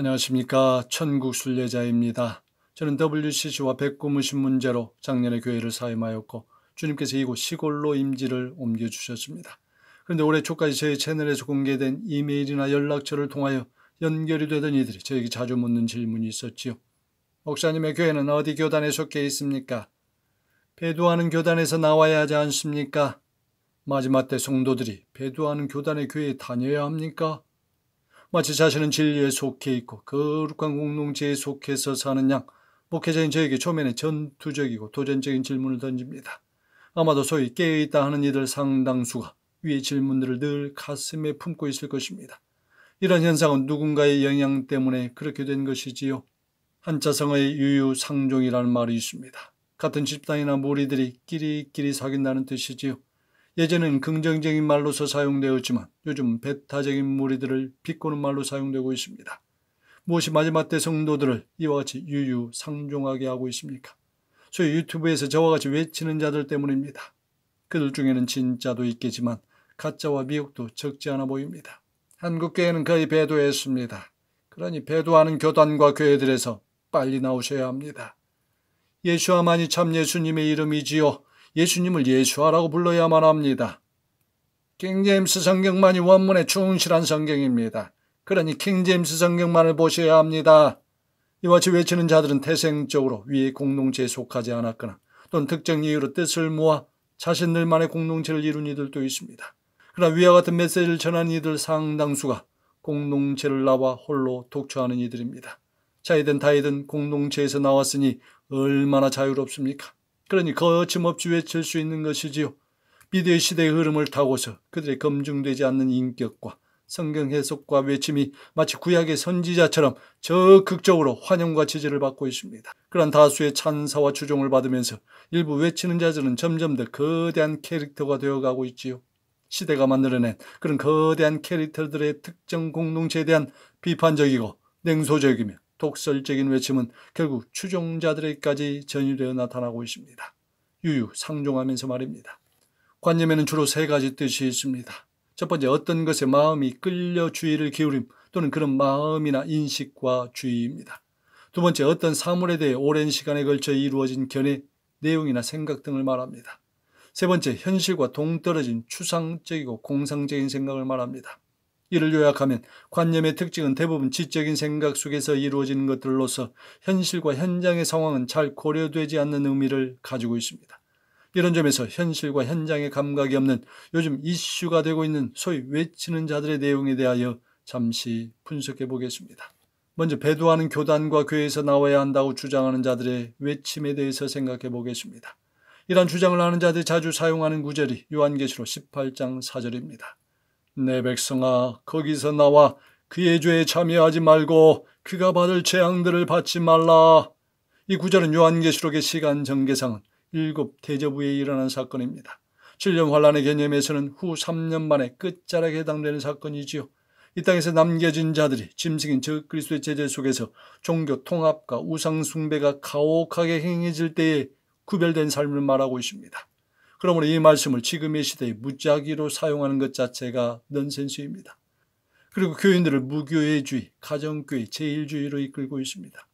안녕하십니까. 천국순례자입니다. 저는 WCC와 백고무신 문제로 작년에 교회를 사임하였고 주님께서 이곳 시골로 임지를 옮겨주셨습니다. 그런데 올해 초까지 저희 채널에서 공개된 이메일이나 연락처를 통하여 연결이 되던 이들이 저에게 자주 묻는 질문이 있었지요. 목사님의 교회는 어디 교단에 속해 있습니까? 배도하는 교단에서 나와야 하지 않습니까? 마지막 때 성도들이 배도하는 교단의 교회에 다녀야 합니까? 마치 자신은 진리에 속해 있고 거룩한 공동체에 속해서 사는 양, 목회자인 저에게 초면에 전투적이고 도전적인 질문을 던집니다. 아마도 소위 깨어있다 하는 이들 상당수가 위의 질문들을 늘 가슴에 품고 있을 것입니다. 이런 현상은 누군가의 영향 때문에 그렇게 된 것이지요. 한자성어의 유유상종이라는 말이 있습니다. 같은 집단이나 무리들이 끼리끼리 사귄다는 뜻이지요. 예전에는 긍정적인 말로서 사용되었지만 요즘 배타적인 무리들을 비꼬는 말로 사용되고 있습니다. 무엇이 마지막 때 성도들을 이와 같이 유유상종하게 하고 있습니까? 소위 유튜브에서 저와 같이 외치는 자들 때문입니다. 그들 중에는 진짜도 있겠지만 가짜와 미혹도 적지 않아 보입니다. 한국교회는 거의 배도했습니다. 그러니 배도하는 교단과 교회들에서 빨리 나오셔야 합니다. 예수와만이 참 예수님의 이름이지요. 예수님을 예수하라고 불러야만 합니다. 킹제임스 성경만이 원문에 충실한 성경입니다. 그러니 킹제임스 성경만을 보셔야 합니다. 이와 같이 외치는 자들은 태생적으로 위의 공동체에 속하지 않았거나 또는 특정 이유로 뜻을 모아 자신들만의 공동체를 이룬 이들도 있습니다. 그러나 위와 같은 메시지를 전하는 이들 상당수가 공동체를 나와 홀로 독처하는 이들입니다. 자이든 다이든 공동체에서 나왔으니 얼마나 자유롭습니까? 그러니 거침없이 외칠 수 있는 것이지요. 미디어의 시대의 흐름을 타고서 그들의 검증되지 않는 인격과 성경 해석과 외침이 마치 구약의 선지자처럼 적극적으로 환영과 지지를 받고 있습니다. 그런 다수의 찬사와 추종을 받으면서 일부 외치는 자들은 점점 더 거대한 캐릭터가 되어가고 있지요. 시대가 만들어낸 그런 거대한 캐릭터들의 특정 공동체에 대한 비판적이고 냉소적이며 독설적인 외침은 결국 추종자들에게까지 전이되어 나타나고 있습니다. 유유상종하면서 말입니다. 관념에는 주로 세 가지 뜻이 있습니다. 첫 번째, 어떤 것에 마음이 끌려 주의를 기울임 또는 그런 마음이나 인식과 주의입니다. 두 번째, 어떤 사물에 대해 오랜 시간에 걸쳐 이루어진 견해, 내용이나 생각 등을 말합니다. 세 번째, 현실과 동떨어진 추상적이고 공상적인 생각을 말합니다. 이를 요약하면 관념의 특징은 대부분 지적인 생각 속에서 이루어지는 것들로서 현실과 현장의 상황은 잘 고려되지 않는 의미를 가지고 있습니다. 이런 점에서 현실과 현장의 감각이 없는 요즘 이슈가 되고 있는 소위 외치는 자들의 내용에 대하여 잠시 분석해 보겠습니다. 먼저 배도하는 교단과 교회에서 나와야 한다고 주장하는 자들의 외침에 대해서 생각해 보겠습니다. 이런 주장을 하는 자들이 자주 사용하는 구절이 요한계시록 18장 4절입니다. 내 백성아, 거기서 나와 그의 죄에 참여하지 말고 그가 받을 재앙들을 받지 말라. 이 구절은 요한계시록의 시간 전개상은 7 대접후에 일어난 사건입니다. 7년 환란의 개념에서는 후 3년 만에 끝자락에 해당되는 사건이지요. 이 땅에서 남겨진 자들이 짐승인 적그리스도의 제재 속에서 종교 통합과 우상 숭배가 가혹하게 행해질 때에 구별된 삶을 말하고 있습니다. 그러므로 이 말씀을 지금의 시대에 무작위로 사용하는 것 자체가 넌센스입니다. 그리고 교인들을 무교회주의, 가정교회, 제일주의로 이끌고 있습니다.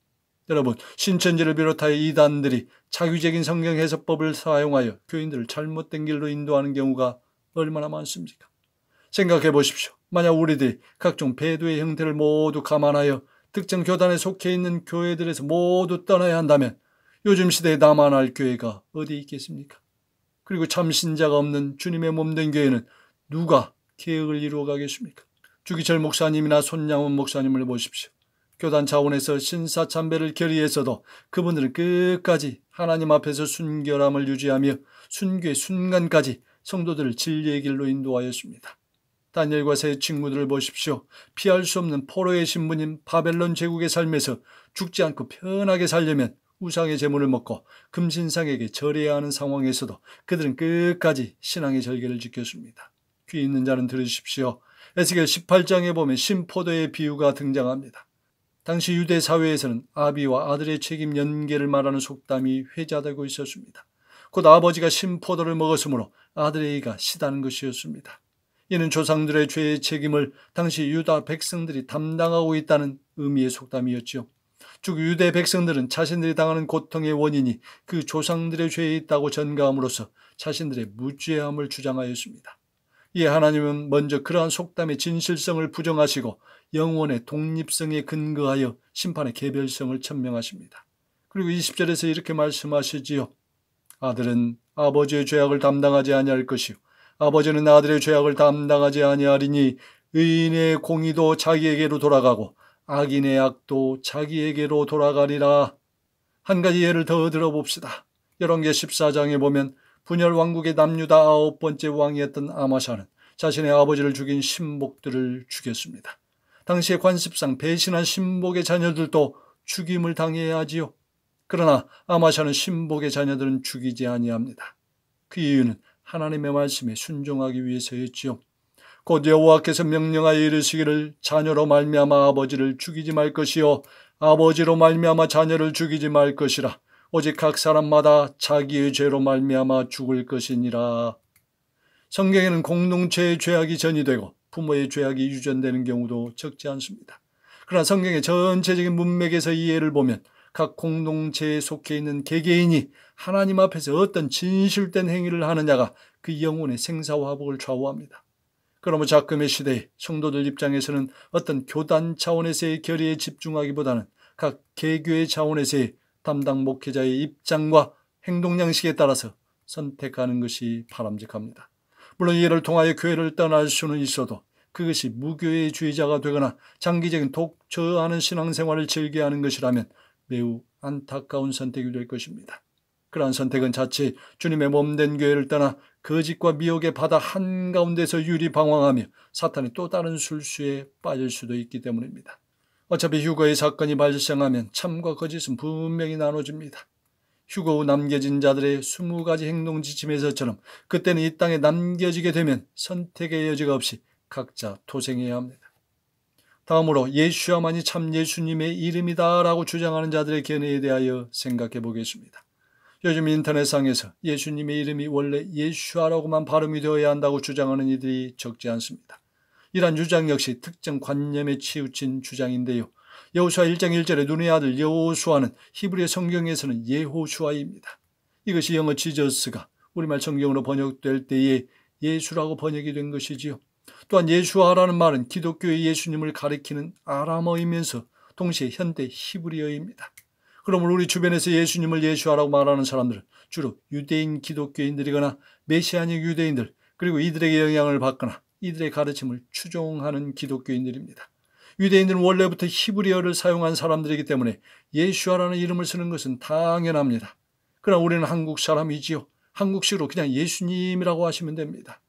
여러분, 신천지를 비롯하여 이단들이 자규적인 성경 해석법을 사용하여 교인들을 잘못된 길로 인도하는 경우가 얼마나 많습니까? 생각해 보십시오. 만약 우리들이 각종 배도의 형태를 모두 감안하여 특정 교단에 속해 있는 교회들에서 모두 떠나야 한다면 요즘 시대에 남아날 교회가 어디 있겠습니까? 그리고 참 신자가 없는 주님의 몸된 교회는 누가 개혁을 이루어 가겠습니까? 주기철 목사님이나 손양원 목사님을 보십시오. 교단 차원에서 신사참배를 결의해서도 그분들은 끝까지 하나님 앞에서 순결함을 유지하며 순교의 순간까지 성도들을 진리의 길로 인도하였습니다. 다니엘과 세 친구들을 보십시오. 피할 수 없는 포로의 신분인 바벨론 제국의 삶에서 죽지 않고 편하게 살려면 우상의 제물을 먹고 금신상에게 절해야 하는 상황에서도 그들은 끝까지 신앙의 절개를 지켰습니다. 귀 있는 자는 들으십시오. 에스겔 18장에 보면 신포도의 비유가 등장합니다. 당시 유대 사회에서는 아비와 아들의 책임 연계를 말하는 속담이 회자되고 있었습니다. 곧 아버지가 신포도를 먹었으므로 아들에게가 시다는 것이었습니다. 이는 조상들의 죄의 책임을 당시 유다 백성들이 담당하고 있다는 의미의 속담이었지요. 즉 유대 백성들은 자신들이 당하는 고통의 원인이 그 조상들의 죄에 있다고 전가함으로써 자신들의 무죄함을 주장하였습니다. 이에 하나님은 먼저 그러한 속담의 진실성을 부정하시고 영혼의 독립성에 근거하여 심판의 개별성을 천명하십니다. 그리고 20절에서 이렇게 말씀하시지요. 아들은 아버지의 죄악을 담당하지 아니할 것이요 아버지는 아들의 죄악을 담당하지 아니하리니 의인의 공의도 자기에게로 돌아가고 악인의 악도 자기에게로 돌아가리라. 한 가지 예를 더 들어봅시다. 열왕기 14장에 보면 분열 왕국의 남유다 9번째 왕이었던 아마샤는 자신의 아버지를 죽인 신복들을 죽였습니다. 당시의 관습상 배신한 신복의 자녀들도 죽임을 당해야 하지요. 그러나 아마샤는 신복의 자녀들은 죽이지 아니합니다. 그 이유는 하나님의 말씀에 순종하기 위해서였지요. 곧 여호와께서 명령하여 이르시기를 자녀로 말미암아 아버지를 죽이지 말 것이요 아버지로 말미암아 자녀를 죽이지 말 것이라. 오직 각 사람마다 자기의 죄로 말미암아 죽을 것이니라. 성경에는 공동체의 죄악이 전이되고 부모의 죄악이 유전되는 경우도 적지 않습니다. 그러나 성경의 전체적인 문맥에서 이 예를 보면 각 공동체에 속해 있는 개개인이 하나님 앞에서 어떤 진실된 행위를 하느냐가 그 영혼의 생사화복을 좌우합니다. 그러므로 작금의 시대에 성도들 입장에서는 어떤 교단 차원에서의 결의에 집중하기보다는 각 개교의 차원에서의 담당 목회자의 입장과 행동 양식에 따라서 선택하는 것이 바람직합니다. 물론 이를 통하여 교회를 떠날 수는 있어도 그것이 무교의 주의자가 되거나 장기적인 독처하는 신앙생활을 즐겨야 하는 것이라면 매우 안타까운 선택이 될 것입니다. 그러한 선택은 자칫 주님의 몸된 교회를 떠나 거짓과 미혹의 바다 한가운데서 유리방황하며 사탄의 또 다른 술수에 빠질 수도 있기 때문입니다. 어차피 휴거의 사건이 발생하면 참과 거짓은 분명히 나눠집니다. 휴거 후 남겨진 자들의 20가지 행동 지침에서처럼 그때는 이 땅에 남겨지게 되면 선택의 여지가 없이 각자 토생해야 합니다. 다음으로 예수야만이 참 예수님의 이름이다라고 주장하는 자들의 견해에 대하여 생각해 보겠습니다. 요즘 인터넷상에서 예수님의 이름이 원래 예수아라고만 발음이 되어야 한다고 주장하는 이들이 적지 않습니다. 이러한 주장 역시 특정 관념에 치우친 주장인데요. 여호수아 1장 1절에 눈의 아들 여호수아는 히브리 성경에서는 예호수아입니다. 이것이 영어 지저스가 우리말 성경으로 번역될 때에 예수라고 번역이 된 것이지요. 또한 예수아라는 말은 기독교의 예수님을 가리키는 아람어이면서 동시에 현대 히브리어입니다. 그러므로 우리 주변에서 예수님을 예수아라고 말하는 사람들은 주로 유대인 기독교인들이거나 메시아닉 유대인들 그리고 이들에게 영향을 받거나 이들의 가르침을 추종하는 기독교인들입니다. 유대인들은 원래부터 히브리어를 사용한 사람들이기 때문에 예수아라는 이름을 쓰는 것은 당연합니다. 그러나 우리는 한국 사람이지요. 한국식으로 그냥 예수님이라고 하시면 됩니다.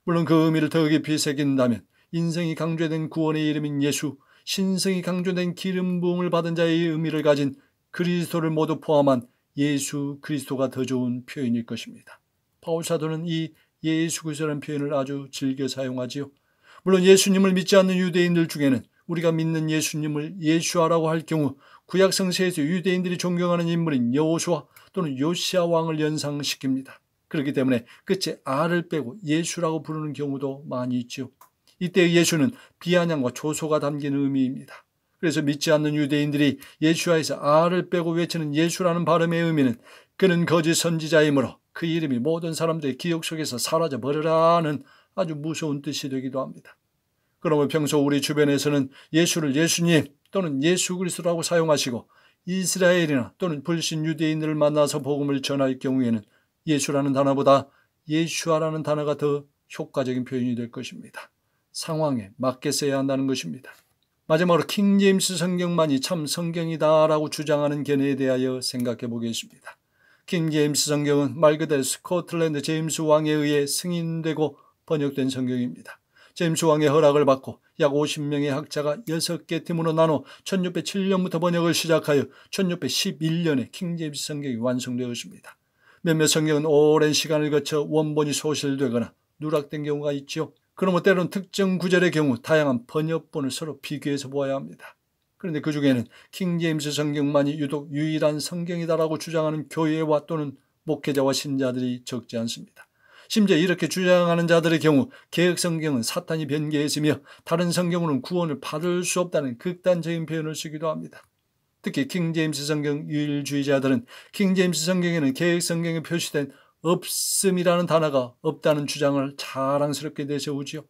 물론 그 의미를 더 깊이 새긴다면 인성이 강조된 구원의 이름인 예수, 신성이 강조된 기름 부음을 받은 자의 의미를 가진 그리스도를 모두 포함한 예수 그리스도가 더 좋은 표현일 것입니다. 바울 사도는 이 예수 그리스도라는 표현을 아주 즐겨 사용하지요. 물론 예수님을 믿지 않는 유대인들 중에는 우리가 믿는 예수님을 예수아라고 할 경우 구약 성서에서 유대인들이 존경하는 인물인 여호수아 또는 요시아 왕을 연상시킵니다. 그렇기 때문에 끝에 아를 빼고 예수라고 부르는 경우도 많이 있죠. 이때 예수는 비아냥과 조소가 담긴 의미입니다. 그래서 믿지 않는 유대인들이 예수아에서 아를 빼고 외치는 예수라는 발음의 의미는 그는 거짓 선지자이므로 그 이름이 모든 사람들의 기억 속에서 사라져 버리라는 아주 무서운 뜻이 되기도 합니다. 그러면 평소 우리 주변에서는 예수를 예수님 또는 예수 그리스도라고 사용하시고 이스라엘이나 또는 불신 유대인들을 만나서 복음을 전할 경우에는 예수라는 단어보다 예수아라는 단어가 더 효과적인 표현이 될 것입니다. 상황에 맞게 써야 한다는 것입니다. 마지막으로 킹제임스 성경만이 참 성경이다라고 주장하는 견해에 대하여 생각해 보겠습니다. 킹제임스 성경은 말 그대로 스코틀랜드 제임스 왕에 의해 승인되고 번역된 성경입니다. 제임스 왕의 허락을 받고 약 50명의 학자가 6개 팀으로 나눠 1607년부터 번역을 시작하여 1611년에 킹제임스 성경이 완성되었습니다. 몇몇 성경은 오랜 시간을 거쳐 원본이 소실되거나 누락된 경우가 있죠. 그러면 때로는 특정 구절의 경우 다양한 번역본을 서로 비교해서 보아야 합니다. 그런데 그 중에는 킹제임스 성경만이 유독 유일한 성경이다라고 주장하는 교회와 또는 목회자와 신자들이 적지 않습니다. 심지어 이렇게 주장하는 자들의 경우 개혁 성경은 사탄이 변개했으며 다른 성경으로는 구원을 받을 수 없다는 극단적인 표현을 쓰기도 합니다. 특히 킹제임스 성경 유일주의자들은 킹제임스 성경에는 개혁 성경에 표시된 없음이라는 단어가 없다는 주장을 자랑스럽게 내세우지요.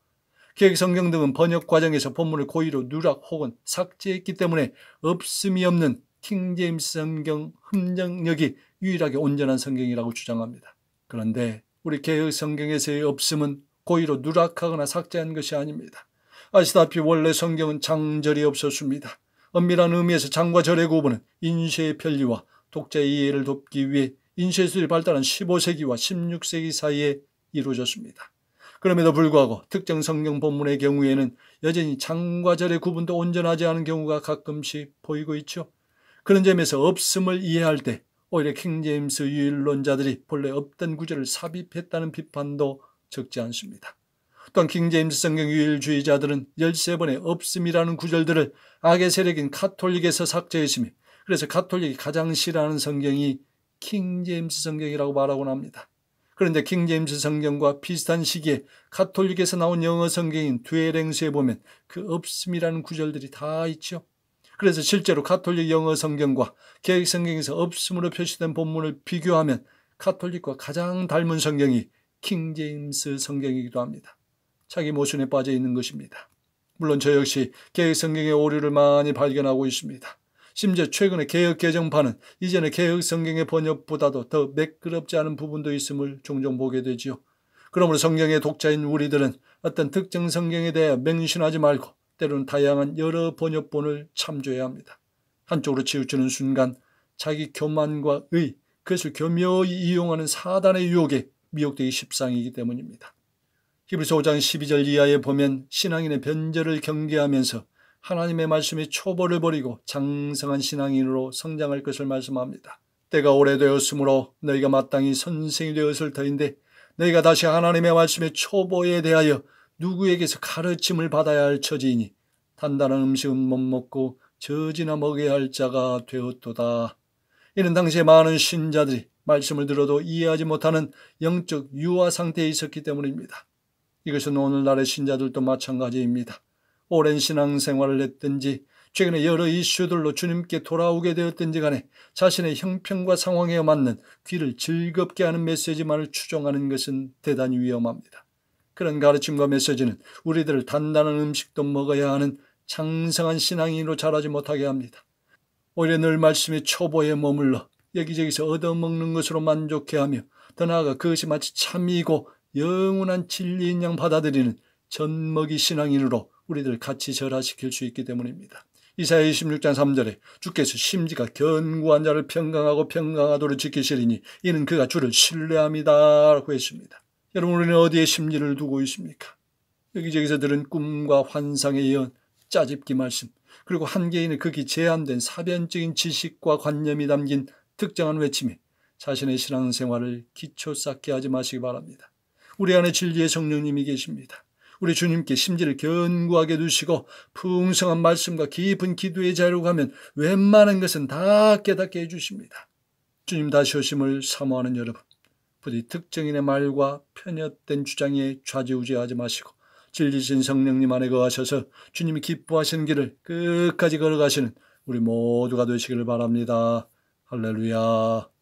개혁 성경 등은 번역 과정에서 본문을 고의로 누락 혹은 삭제했기 때문에 없음이 없는 킹제임스 성경 흠정력이 유일하게 온전한 성경이라고 주장합니다. 그런데 우리 개혁 성경에서의 없음은 고의로 누락하거나 삭제한 것이 아닙니다. 아시다시피 원래 성경은 장절이 없었습니다. 엄밀한 의미에서 장과 절의 구분은 인쇄의 편리와 독자의 이해를 돕기 위해 인쇄술이 발달한 15세기와 16세기 사이에 이루어졌습니다. 그럼에도 불구하고 특정 성경 본문의 경우에는 여전히 장과 절의 구분도 온전하지 않은 경우가 가끔씩 보이고 있죠. 그런 점에서 없음을 이해할 때 오히려 킹제임스 유일론자들이 본래 없던 구절을 삽입했다는 비판도 적지 않습니다. 또한 킹제임스 성경 유일주의자들은 13번의 없음이라는 구절들을 악의 세력인 가톨릭에서 삭제했으며 그래서 가톨릭이 가장 싫어하는 성경이 킹제임스 성경이라고 말하곤 합니다. 그런데 킹제임스 성경과 비슷한 시기에 가톨릭에서 나온 영어 성경인 듀에랭스에 보면 그 없음이라는 구절들이 다 있죠. 그래서 실제로 가톨릭 영어 성경과 개혁 성경에서 없음으로 표시된 본문을 비교하면 가톨릭과 가장 닮은 성경이 킹제임스 성경이기도 합니다. 자기 모순에 빠져 있는 것입니다. 물론 저 역시 개혁 성경의 오류를 많이 발견하고 있습니다. 심지어 최근에 개혁 개정판은 이전의 개혁 성경의 번역보다도 더 매끄럽지 않은 부분도 있음을 종종 보게 되지요. 그러므로 성경의 독자인 우리들은 어떤 특정 성경에 대해 맹신하지 말고 때로는 다양한 여러 번역본을 참조해야 합니다. 한쪽으로 치우치는 순간 자기 교만과 의, 그것을 교묘히 이용하는 사단의 유혹에 미혹되기 십상이기 때문입니다. 히브리서 5장 12절 이하에 보면 신앙인의 변절을 경계하면서 하나님의 말씀에 초보를 버리고 장성한 신앙인으로 성장할 것을 말씀합니다. 때가 오래되었으므로 너희가 마땅히 선생이 되었을 터인데 너희가 다시 하나님의 말씀의 초보에 대하여 누구에게서 가르침을 받아야 할 처지이니 단단한 음식은 못 먹고 젖이나 먹어야 할 자가 되었도다. 이는 당시에 많은 신자들이 말씀을 들어도 이해하지 못하는 영적 유아 상태에 있었기 때문입니다. 이것은 오늘날의 신자들도 마찬가지입니다. 오랜 신앙생활을 했든지 최근에 여러 이슈들로 주님께 돌아오게 되었든지 간에 자신의 형편과 상황에 맞는 귀를 즐겁게 하는 메시지만을 추종하는 것은 대단히 위험합니다. 그런 가르침과 메시지는 우리들을 단단한 음식도 먹어야 하는 장성한 신앙인으로 자라지 못하게 합니다. 오히려 늘 말씀의 초보에 머물러 여기저기서 얻어먹는 것으로 만족해하며 더 나아가 그것이 마치 참이고 영원한 진리인 양 받아들이는 젖먹이 신앙인으로 우리들 같이 절하시킬 수 있기 때문입니다. 이사야 26장 3절에 주께서 심지가 견고한 자를 평강하고 평강하도록 지키시리니 이는 그가 주를 신뢰합니다 라고 했습니다. 여러분, 우리는 어디에 심지를 두고 있습니까? 여기저기서 들은 꿈과 환상의 예언, 짜집기 말씀, 그리고 한 개인의 극히 제한된 사변적인 지식과 관념이 담긴 특정한 외침에 자신의 신앙생활을 기초 쌓게 하지 마시기 바랍니다. 우리 안에 진리의 성령님이 계십니다. 우리 주님께 심지를 견고하게 두시고 풍성한 말씀과 깊은 기도의 자리로 가면 웬만한 것은 다 깨닫게 해주십니다. 주님 다시 오심을 사모하는 여러분, 부디 특정인의 말과 편협된 주장에 좌지우지하지 마시고 진리신 성령님 안에 거하셔서 주님이 기뻐하시는 길을 끝까지 걸어가시는 우리 모두가 되시기를 바랍니다. 할렐루야.